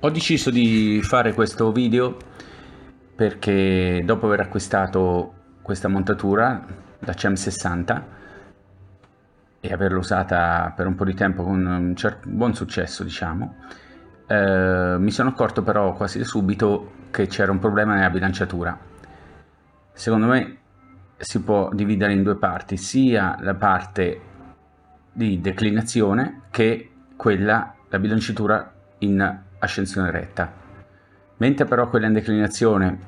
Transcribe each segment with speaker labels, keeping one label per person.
Speaker 1: Ho deciso di fare questo video perché dopo aver acquistato questa montatura, la CEM60, e averla usata per un po' di tempo con un buon successo, diciamo, mi sono accorto però quasi subito che c'era un problema nella bilanciatura. Secondo me si può dividere in due parti, sia la parte di declinazione che quella, la bilanciatura in ascensione retta. Mentre però quella in declinazione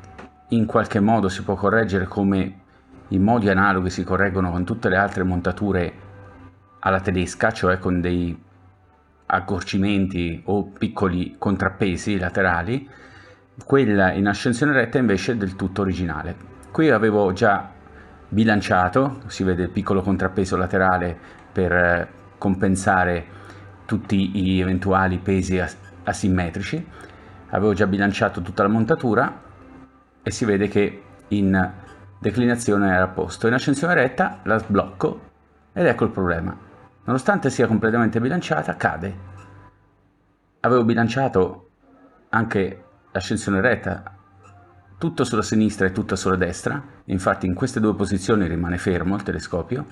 Speaker 1: in qualche modo si può correggere come i modi analoghi si correggono con tutte le altre montature alla tedesca, cioè con dei accorcimenti o piccoli contrappesi laterali, quella in ascensione retta invece è del tutto originale. Qui avevo già bilanciato, si vede il piccolo contrappeso laterale per compensare tutti gli eventuali pesi asimmetrici, avevo già bilanciato tutta la montatura e si vede che in declinazione era a posto. In ascensione retta la sblocco ed ecco il problema: nonostante sia completamente bilanciata, cade. Avevo bilanciato anche l'ascensione retta tutto sulla sinistra e tutto sulla destra, infatti in queste due posizioni rimane fermo il telescopio,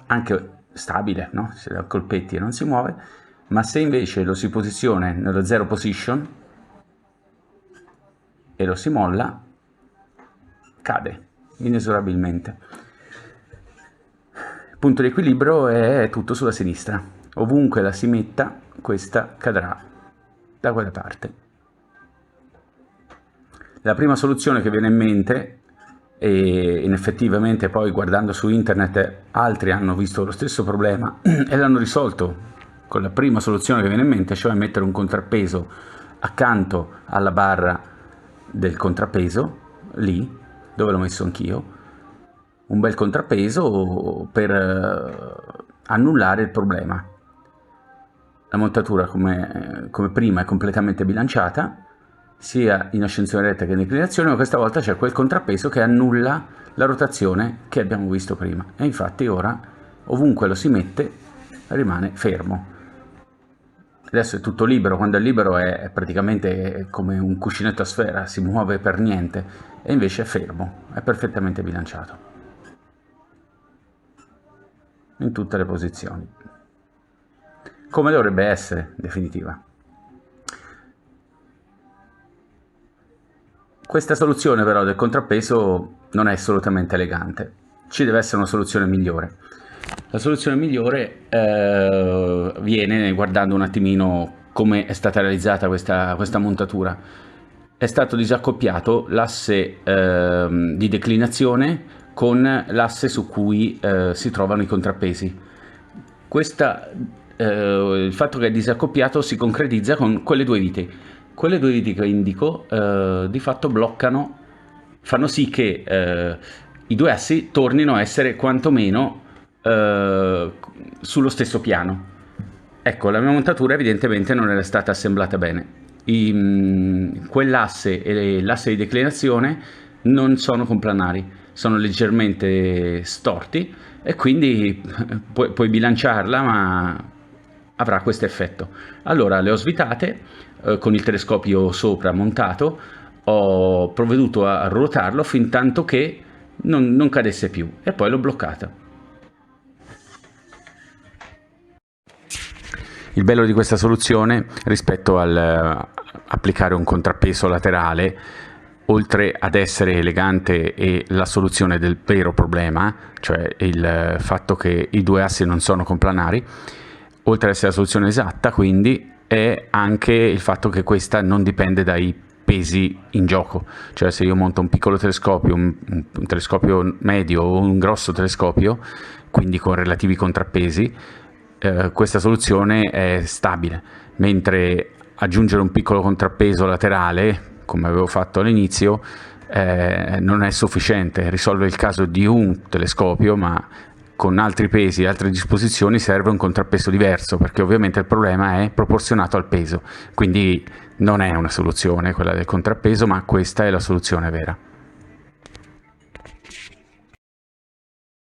Speaker 1: anche stabile, no? Se da colpetti e non si muove, ma se invece lo si posiziona nello zero position e lo si molla, cade inesorabilmente. Il punto di equilibrio è tutto sulla sinistra, ovunque la si metta questa cadrà da quella parte. La prima soluzione che viene in mente, e effettivamente poi guardando su internet altri hanno visto lo stesso problema e l'hanno risolto con la prima soluzione che viene in mente, cioè mettere un contrappeso accanto alla barra del contrappeso, lì dove l'ho messo anch'io, un bel contrappeso per annullare il problema. La montatura come prima è completamente bilanciata, sia in ascensione retta che in declinazione, ma questa volta c'è quel contrappeso che annulla la rotazione che abbiamo visto prima, e infatti ora ovunque lo si mette rimane fermo. Adesso è tutto libero, quando è libero è praticamente come un cuscinetto a sfera, si muove per niente, e invece è fermo, è perfettamente bilanciato in tutte le posizioni, come dovrebbe essere, in definitiva. Questa soluzione però del contrappeso non è assolutamente elegante, ci deve essere una soluzione migliore. La soluzione migliore viene guardando un attimino come è stata realizzata questa montatura. È stato disaccoppiato l'asse di declinazione con l'asse su cui si trovano i contrappesi. Il fatto che è disaccoppiato si concretizza con quelle due viti. Quelle due viti che indico di fatto bloccano, fanno sì che i due assi tornino a essere quantomeno sullo stesso piano. Ecco, la mia montatura evidentemente non era stata assemblata bene. Quell'asse e l'asse di declinazione non sono complanari, sono leggermente storti e quindi puoi bilanciarla, ma avrà questo effetto. Allora le ho svitate con il telescopio sopra montato, ho provveduto a ruotarlo fin tanto che non cadesse più e poi l'ho bloccata. Il bello di questa soluzione rispetto all'applicare un contrappeso laterale, oltre ad essere elegante e la soluzione del vero problema, cioè il fatto che i due assi non sono complanari, oltre ad essere la soluzione esatta, quindi è anche il fatto che questa non dipende dai pesi in gioco. Cioè se io monto un piccolo telescopio, un telescopio medio o un grosso telescopio, quindi con relativi contrappesi, questa soluzione è stabile, mentre aggiungere un piccolo contrappeso laterale, come avevo fatto all'inizio, non è sufficiente, risolve il caso di un telescopio, ma con altri pesi e altre disposizioni serve un contrappeso diverso, perché ovviamente il problema è proporzionato al peso, quindi non è una soluzione quella del contrappeso, ma questa è la soluzione vera.